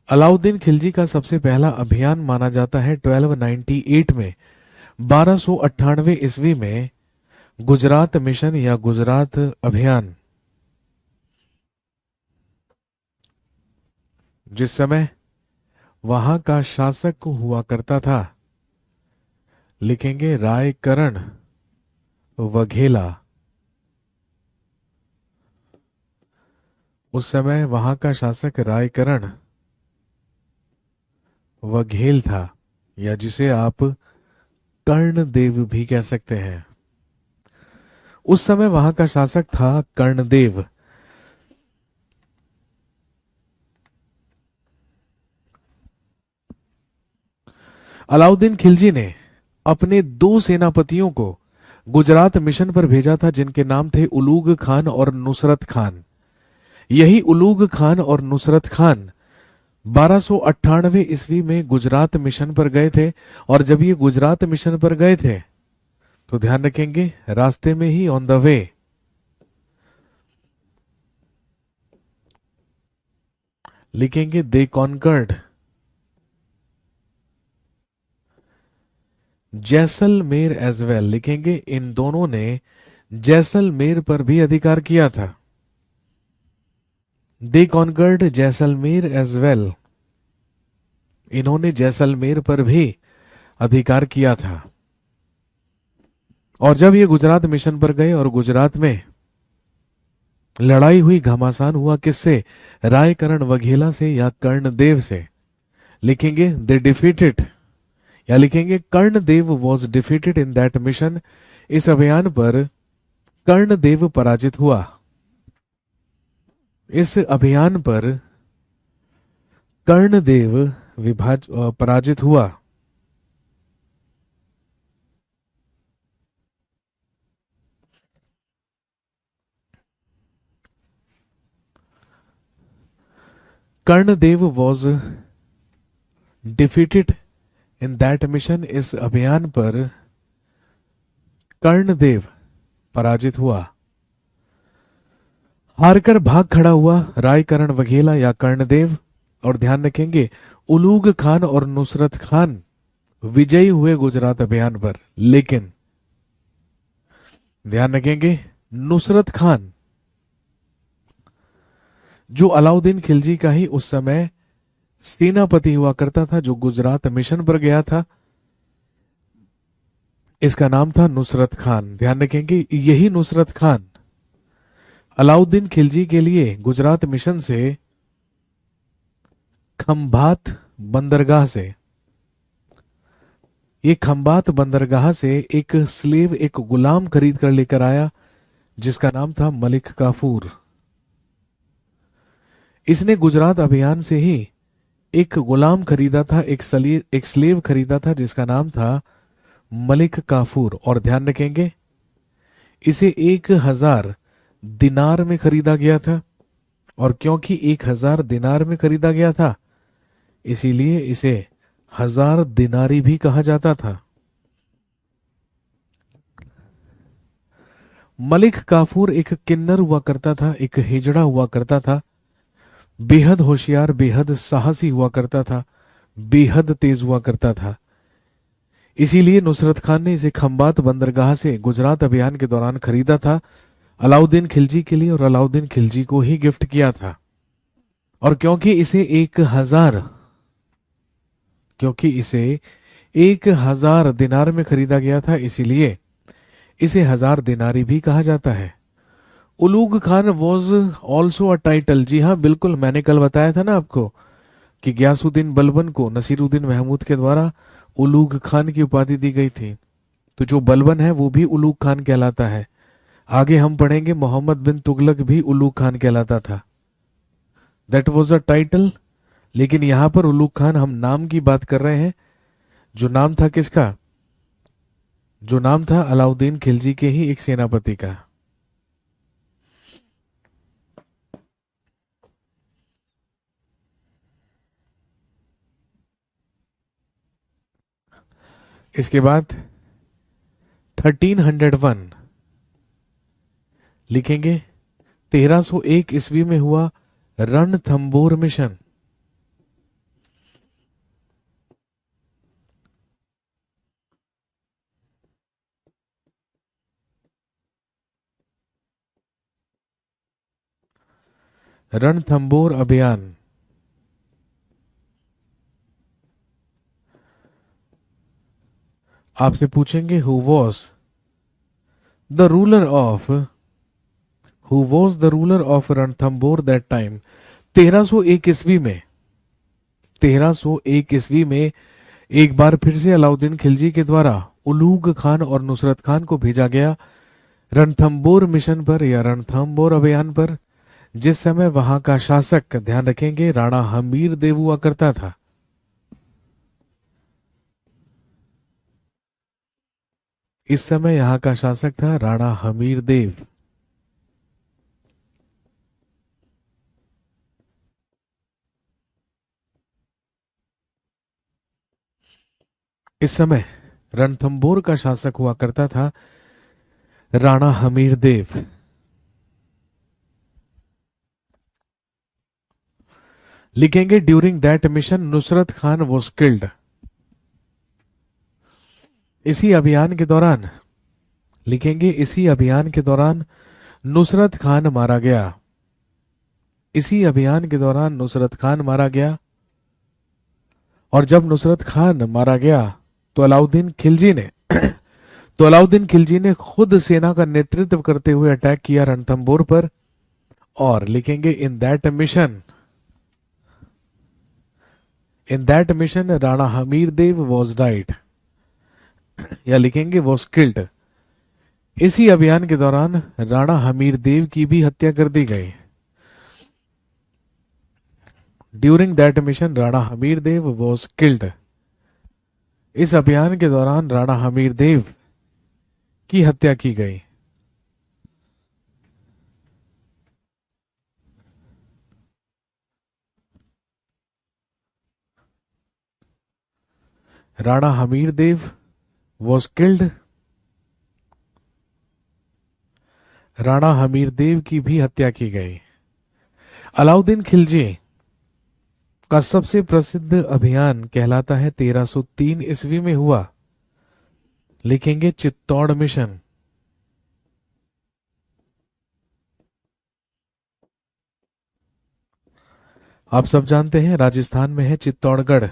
अलाउद्दीन खिलजी का सबसे पहला अभियान माना जाता है 1298 में, 1298 ईस्वी में गुजरात मिशन या गुजरात अभियान। जिस समय वहां का शासक हुआ करता था, लिखेंगे रायकरण वघेला। उस समय वहां का शासक रायकरण वघेल था, या जिसे आप कर्णदेव भी कह सकते हैं। उस समय वहां का शासक था कर्णदेव। अलाउद्दीन खिलजी ने अपने दो सेनापतियों को गुजरात मिशन पर भेजा था, जिनके नाम थे उलूग खान और नुसरत खान। यही उलूग खान और नुसरत खान 1298 ईस्वी में गुजरात मिशन पर गए थे। और जब ये गुजरात मिशन पर गए थे, तो ध्यान रखेंगे रास्ते में ही, ऑन द वे, लिखेंगे दे कॉन्कर्ड जैसलमेर एज वेल। लिखेंगे इन दोनों ने जैसलमेर पर भी अधिकार किया था। दे कॉन्कर्ड जैसलमेर एज वेल, इन्होंने जैसलमेर पर भी अधिकार किया था। और जब ये गुजरात मिशन पर गए और गुजरात में लड़ाई हुई, घमासान हुआ, किससे? रायकरण वघेला से या कर्णदेव से। लिखेंगे दे डिफीटेड, या लिखेंगे Karnadev was defeated in that mission. इस अभियान पर कर्णदेव पराजित हुआ। इस अभियान पर कर्णदेव पराजित हुआ। Karnadev was defeated in that mission. इस अभियान पर कर्णदेव पराजित हुआ। हारकर भाग खड़ा हुआ रायकरण वघेला या कर्णदेव। और ध्यान रखेंगे उलूग खान और नुसरत खान विजयी हुए गुजरात अभियान पर। लेकिन ध्यान रखेंगे नुसरत खान, जो अलाउद्दीन खिलजी का ही उस समय सेनापति हुआ करता था, जो गुजरात मिशन पर गया था, इसका नाम था नुसरत खान। ध्यान रखेंगे यही नुसरत खान अलाउद्दीन खिलजी के लिए गुजरात मिशन से खंभात बंदरगाह से, ये खंभात बंदरगाह से एक स्लेव, एक गुलाम खरीद कर लेकर आया, जिसका नाम था मलिक काफूर। इसने गुजरात अभियान से ही एक गुलाम खरीदा था, एक स्लेव खरीदा था जिसका नाम था मलिक काफूर। और ध्यान रखेंगे इसे 1000 दिनार में खरीदा गया था। और क्योंकि 1000 दिनार में खरीदा गया था इसीलिए इसे 1000 दिनारी भी कहा जाता था। मलिक काफूर एक किन्नर हुआ करता था, एक हिजड़ा हुआ करता था, बेहद होशियार, बेहद साहसी हुआ करता था, बेहद तेज हुआ करता था। इसीलिए नुसरत खान ने इसे खंबात बंदरगाह से गुजरात अभियान के दौरान खरीदा था अलाउद्दीन खिलजी के लिए, और अलाउद्दीन खिलजी को ही गिफ्ट किया था। और क्योंकि इसे 1000 दिनार में खरीदा गया था इसीलिए इसे 1000 दिनारी भी कहा जाता है। Ulugh Khan was also a title. जी हाँ, बिल्कुल, मैंने कल बताया था ना आपको कि गयासुद्दीन बलबन को नसीरुद्दीन महमूद के द्वारा उलूग खान की उपाधि दी गई थी। तो जो बलबन है वो भी उलूग खान कहलाता है। आगे हम पढ़ेंगे मोहम्मद बिन तुगलक भी उलूग खान कहलाता था। That was a title. लेकिन यहां पर उलूग खान हम नाम की बात कर रहे हैं, जो नाम था किसका? जो नाम था अलाउद्दीन खिलजी के ही एक सेनापति का। इसके बाद 1301 लिखेंगे 1301 ईस्वी में हुआ रणथंबोर मिशन। रणथंबोर अभियान। आपसे पूछेंगे the ruler of who was the ruler of Ranthambore that time. 1301 ईस्वी में 1301 ईस्वी में एक बार फिर से अलाउद्दीन खिलजी के द्वारा उलूग खान और नुसरत खान को भेजा गया रणथंबोर मिशन पर या रणथंबोर अभियान पर, जिस समय वहां का शासक, ध्यान रखेंगे, राणा हमीर देव हुआ करता था। इस समय यहां का शासक था राणा हमीर देव। इस समय रणथंबोर का शासक हुआ करता था राणा हमीर देव। लिखेंगे during that mission Nusrat Khan was killed. इसी अभियान के दौरान, लिखेंगे इसी अभियान के दौरान नुसरत खान मारा गया। इसी अभियान के दौरान नुसरत खान मारा गया। और जब नुसरत खान मारा गया तो अलाउद्दीन खिलजी ने खुद सेना का नेतृत्व करते हुए अटैक किया रणथंबोर पर। और लिखेंगे in that mission Rana Hammir Dev was died, या लिखेंगे वॉज किल्ड। इसी अभियान के दौरान राणा हमीर देव की भी हत्या कर दी गई। During that mission Rana Hammir Dev was killed. इस अभियान के दौरान राणा हमीर देव की हत्या की गई। Rana Hammir Dev was killed. राणा हमीर देव की भी हत्या की गई। अलाउद्दीन खिलजी का सबसे प्रसिद्ध अभियान कहलाता है 1303 ईस्वी में हुआ, लिखेंगे चित्तौड़ मिशन। आप सब जानते हैं राजस्थान में है चित्तौड़गढ़।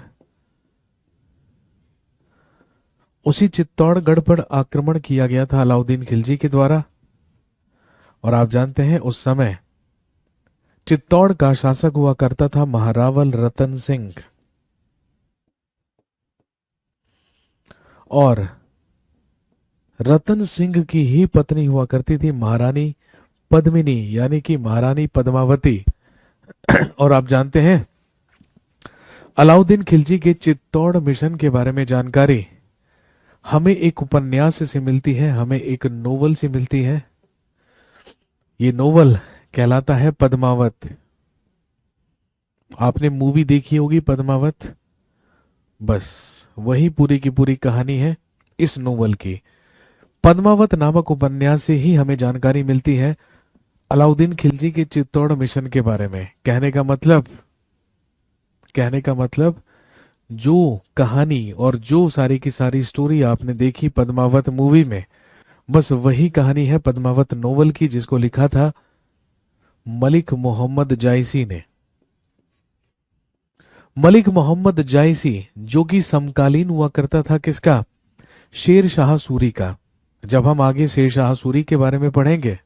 उसी चित्तौड़गढ़ पर आक्रमण किया गया था अलाउद्दीन खिलजी के द्वारा। और आप जानते हैं उस समय चित्तौड़ का शासक हुआ करता था महारावल रतन सिंह। और रतन सिंह की ही पत्नी हुआ करती थी महारानी पद्मिनी यानी कि महारानी पद्मावती। और आप जानते हैं अलाउद्दीन खिलजी के चित्तौड़ मिशन के बारे में जानकारी हमें एक उपन्यास से मिलती है, हमें एक नोवेल से मिलती है। ये नोवेल कहलाता है पद्मावत। आपने मूवी देखी होगी पद्मावत, बस वही पूरी की पूरी कहानी है इस नोवेल की। पद्मावत नामक उपन्यास से ही हमें जानकारी मिलती है अलाउद्दीन खिलजी के चित्तौड़ मिशन के बारे में। कहने का मतलब जो कहानी और जो सारी की सारी स्टोरी आपने देखी पद्मावत मूवी में, बस वही कहानी है पद्मावत नोवेल की, जिसको लिखा था मलिक मोहम्मद जायसी ने। मलिक मोहम्मद जायसी जो कि समकालीन हुआ करता था किसका? शेर शाह सूरी का। जब हम आगे शेर शाह सूरी के बारे में पढ़ेंगे।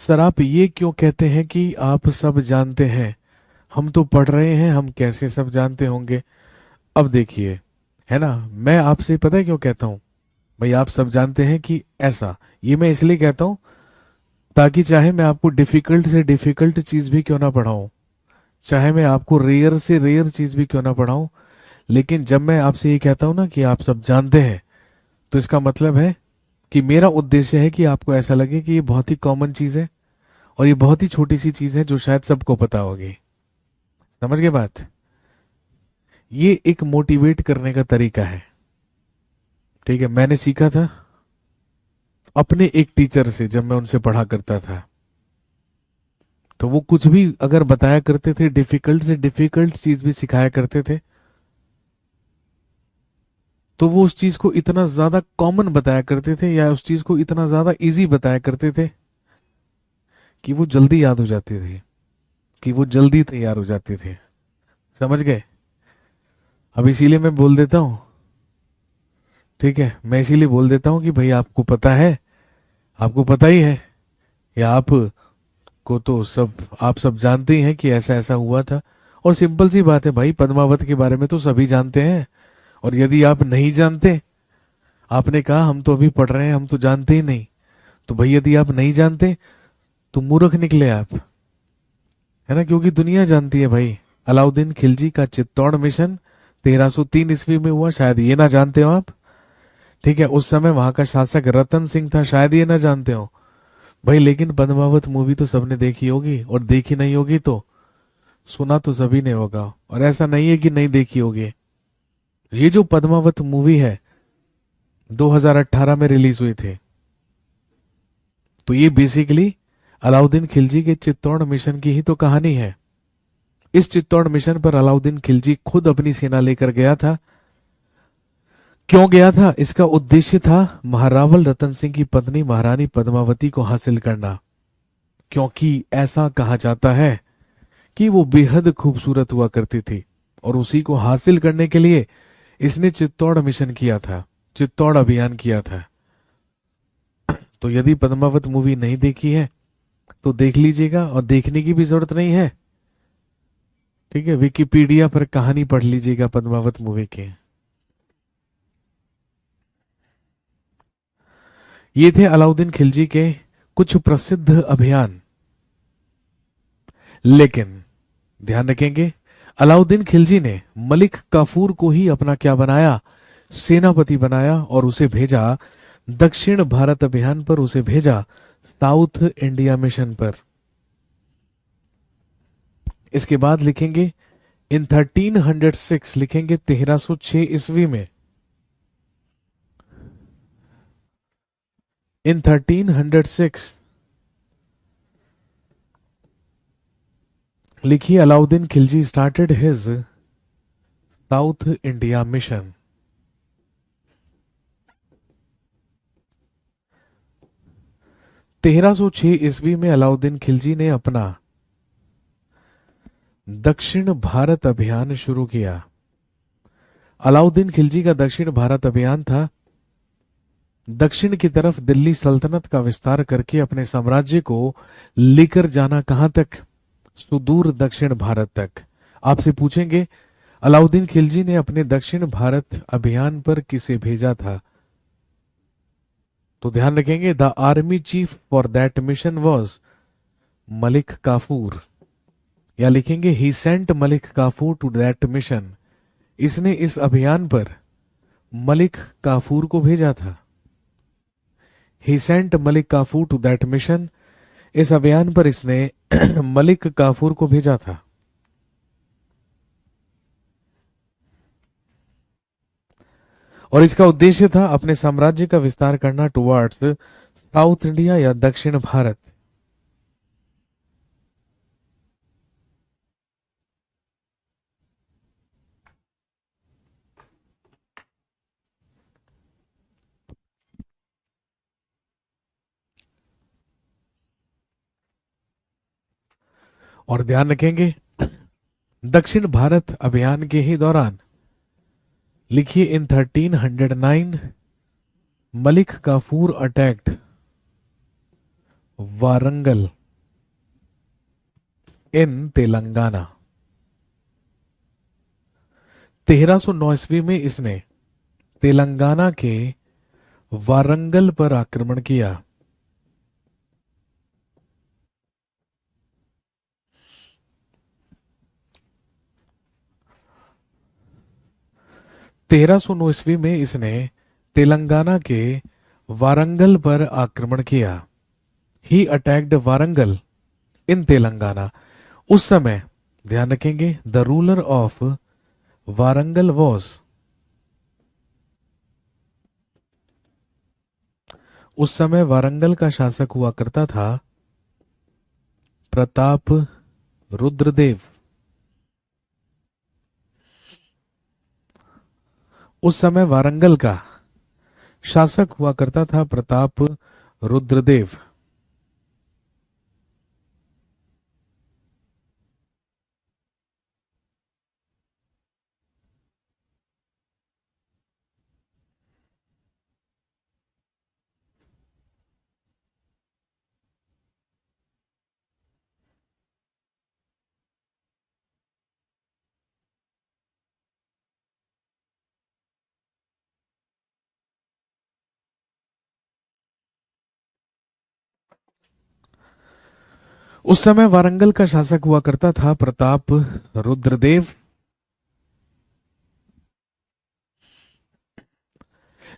सर आप ये क्यों कहते हैं कि आप सब जानते हैं? हम तो पढ़ रहे हैं, हम कैसे सब जानते होंगे? अब देखिए, है ना, मैं आपसे पता है क्यों कहता हूं भाई आप सब जानते हैं कि ऐसा, ये मैं इसलिए कहता हूं ताकि चाहे मैं आपको डिफिकल्ट से डिफिकल्ट चीज भी क्यों ना पढ़ाऊं, चाहे मैं आपको रेयर से रेयर चीज भी क्यों ना पढ़ाऊं, लेकिन जब मैं आपसे ये कहता हूं ना कि आप सब जानते हैं, तो इसका मतलब है कि मेरा उद्देश्य है कि आपको ऐसा लगे कि ये बहुत ही कॉमन चीज है और ये बहुत ही छोटी सी चीज है जो शायद सबको पता होगी। समझ गए बात? ये एक मोटिवेट करने का तरीका है। ठीक है, मैंने सीखा था अपने एक टीचर से जब मैं उनसे पढ़ा करता था, तो वो कुछ भी अगर बताया करते थे, डिफिकल्ट से डिफिकल्ट चीज भी सिखाया करते थे, तो वो उस चीज को इतना ज्यादा कॉमन बताया करते थे या उस चीज को इतना ज्यादा इजी बताया करते थे कि वो जल्दी याद हो जाते थे, कि वो जल्दी तैयार हो जाते थे। समझ गए? अब इसीलिए मैं बोल देता हूं, ठीक है, मैं इसीलिए बोल देता हूं कि भाई आपको पता है, आपको पता ही है, या आप को तो सब, आप सब जानते ही हैं कि ऐसा ऐसा हुआ था। और सिंपल सी बात है भाई, पद्मावत के बारे में तो सभी जानते हैं। और यदि आप नहीं जानते, आपने कहा हम तो अभी पढ़ रहे हैं, हम तो जानते ही नहीं, तो भाई यदि आप नहीं जानते तो मूर्ख निकले आप, है ना, क्योंकि दुनिया जानती है भाई। अलाउद्दीन खिलजी का चित्तौड़ मिशन 1303 ईस्वी में हुआ, शायद ये ना जानते हो आप। ठीक है, उस समय वहां का शासक रतन सिंह था, शायद ये ना जानते हो भाई। लेकिन पद्मावत मूवी तो सबने देखी होगी, और देखी नहीं होगी तो सुना तो सभी ने होगा, और ऐसा नहीं है कि नहीं देखी होगी। ये जो पद्मावत मूवी है 2018 में रिलीज हुई थी, तो ये बेसिकली अलाउद्दीन खिलजी के चित्तौड़ मिशन की ही तो कहानी है। इस चित्तौड़ मिशन पर अलाउद्दीन खिलजी खुद अपनी सेना लेकर गया था। क्यों गया था? इसका उद्देश्य था महारावल रतन सिंह की पत्नी महारानी पद्मावती को हासिल करना, क्योंकि ऐसा कहा जाता है कि वो बेहद खूबसूरत हुआ करती थी, और उसी को हासिल करने के लिए इसने चित्तौड़ मिशन किया था, चित्तौड़ अभियान किया था। तो यदि पद्मावत मूवी नहीं देखी है तो देख लीजिएगा, और देखने की भी जरूरत नहीं है। ठीक है, विकिपीडिया पर कहानी पढ़ लीजिएगा पद्मावत मूवी की। ये थे अलाउद्दीन खिलजी के कुछ प्रसिद्ध अभियान। लेकिन ध्यान रखेंगे, अलाउद्दीन खिलजी ने मलिक काफूर को ही अपना क्या बनाया? सेनापति बनाया, और उसे भेजा दक्षिण भारत अभियान पर, उसे भेजा साउथ इंडिया मिशन पर। इसके बाद लिखेंगे इन 1306, लिखेंगे 1306 ईस्वी में, इन 1306 लिखिए Alauddin Khilji started his south India mission. 1306 ईस्वी में अलाउद्दीन खिलजी ने अपना दक्षिण भारत अभियान शुरू किया। अलाउद्दीन खिलजी का दक्षिण भारत अभियान था दक्षिण की तरफ दिल्ली सल्तनत का विस्तार करके अपने साम्राज्य को लेकर जाना। कहां तक? सुदूर दक्षिण भारत तक। आपसे पूछेंगे अलाउद्दीन खिलजी ने अपने दक्षिण भारत अभियान पर किसे भेजा था? तो ध्यान रखेंगे, the army chief for that mission was Malik Kafur, या लिखेंगे he sent Malik Kafur to that mission, इसने इस अभियान पर मलिक काफूर को भेजा था। He sent Malik Kafur to that mission, इस अभियान पर इसने मलिक काफूर को भेजा था। और इसका उद्देश्य था अपने साम्राज्य का विस्तार करना टुवर्ड्स साउथ इंडिया या दक्षिण भारत। और ध्यान रखेंगे, दक्षिण भारत अभियान के ही दौरान लिखिए इन 1309 मलिक काफूर अटैक्ड वारंगल इन तेलंगाना। 1309 ईस्वी में इसने तेलंगाना के वारंगल पर आक्रमण किया। तेरह सौ नौ ईस्वी में इसने तेलंगाना के वारंगल पर आक्रमण किया। ही अटैक्ड वारंगल इन तेलंगाना। उस समय ध्यान रखेंगे, the ruler of Warangal was, उस समय वारंगल का शासक हुआ करता था प्रताप रुद्रदेव। उस समय वारंगल का शासक हुआ करता था प्रताप रुद्रदेव। उस समय वारंगल का शासक हुआ करता था प्रताप रुद्रदेव।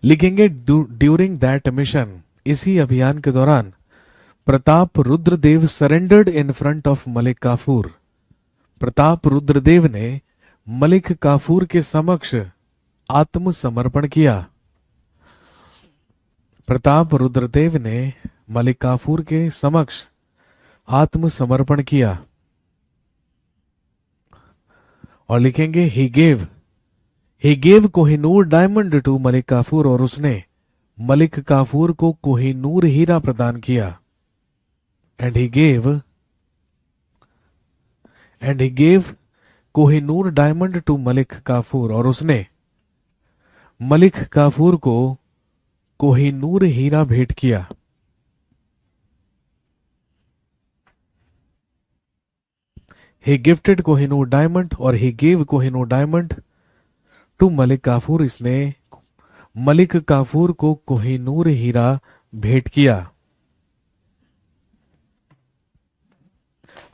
लिखेंगे ड्यूरिंग दैट मिशन, इसी अभियान के दौरान Pratap Rudradev surrendered in front of Malik Kafur. Pratap Rudradev ने मलिक काफूर के समक्ष आत्मसमर्पण किया। प्रताप रुद्रदेव ने मलिक काफूर के समक्ष आत्मसमर्पण किया। और लिखेंगे he gave Kohinoor diamond to Malik Kafur, और उसने मलिक काफूर को कोहिनूर हीरा प्रदान किया। And he gave Kohinoor diamond to Malik Kafur, और उसने मलिक काफूर को कोहिनूर हीरा भेंट किया। ही गिफ्टेड कोहिनूर डायमंड और he gave Kohinoor diamond to Malik Kafur, इसने मलिक काफूर को कोहिनूर हीरा भेंट किया।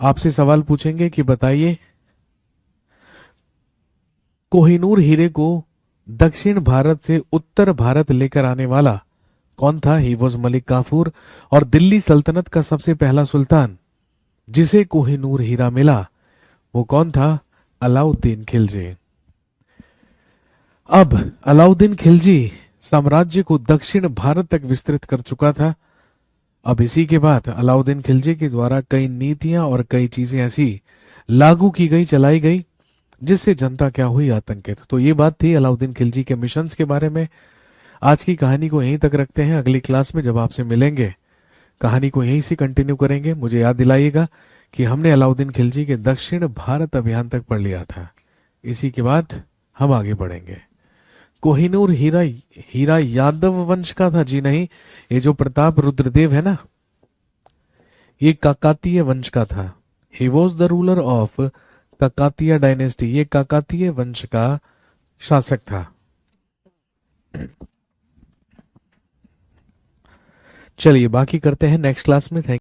आपसे सवाल पूछेंगे कि बताइए, कोहिनूर हीरे को दक्षिण भारत से उत्तर भारत लेकर आने वाला कौन था? He was Malik Kafur. और दिल्ली सल्तनत का सबसे पहला सुल्तान जिसे कोहिनूर हीरा मिला वो कौन था? अलाउद्दीन खिलजी। अब अलाउद्दीन खिलजी साम्राज्य को दक्षिण भारत तक विस्तृत कर चुका था। अब इसी के बाद अलाउद्दीन खिलजी के द्वारा कई नीतियां और कई चीजें ऐसी लागू की गई, चलाई गई, जिससे जनता क्या हुई? आतंकित। तो ये बात थी अलाउद्दीन खिलजी के मिशंस के बारे में। आज की कहानी को यहीं तक रखते हैं। अगली क्लास में जब आपसे मिलेंगे कहानी को यहीं से कंटिन्यू करेंगे। मुझे याद दिलाइएगा कि हमने अलाउद्दीन खिलजी के दक्षिण भारत अभियान तक पढ़ लिया था। इसी के बाद हम आगे बढ़ेंगे। कोहिनूर हीरा हीरा यादव वंश का था? जी नहीं, ये जो प्रताप रुद्रदेव है ना, ये काकातीय वंश का था। ही was the ruler of Kakatiya dynasty, ये काकातीय वंश का शासक था। चलिए बाकी करते हैं नेक्स्ट क्लास में। थैंक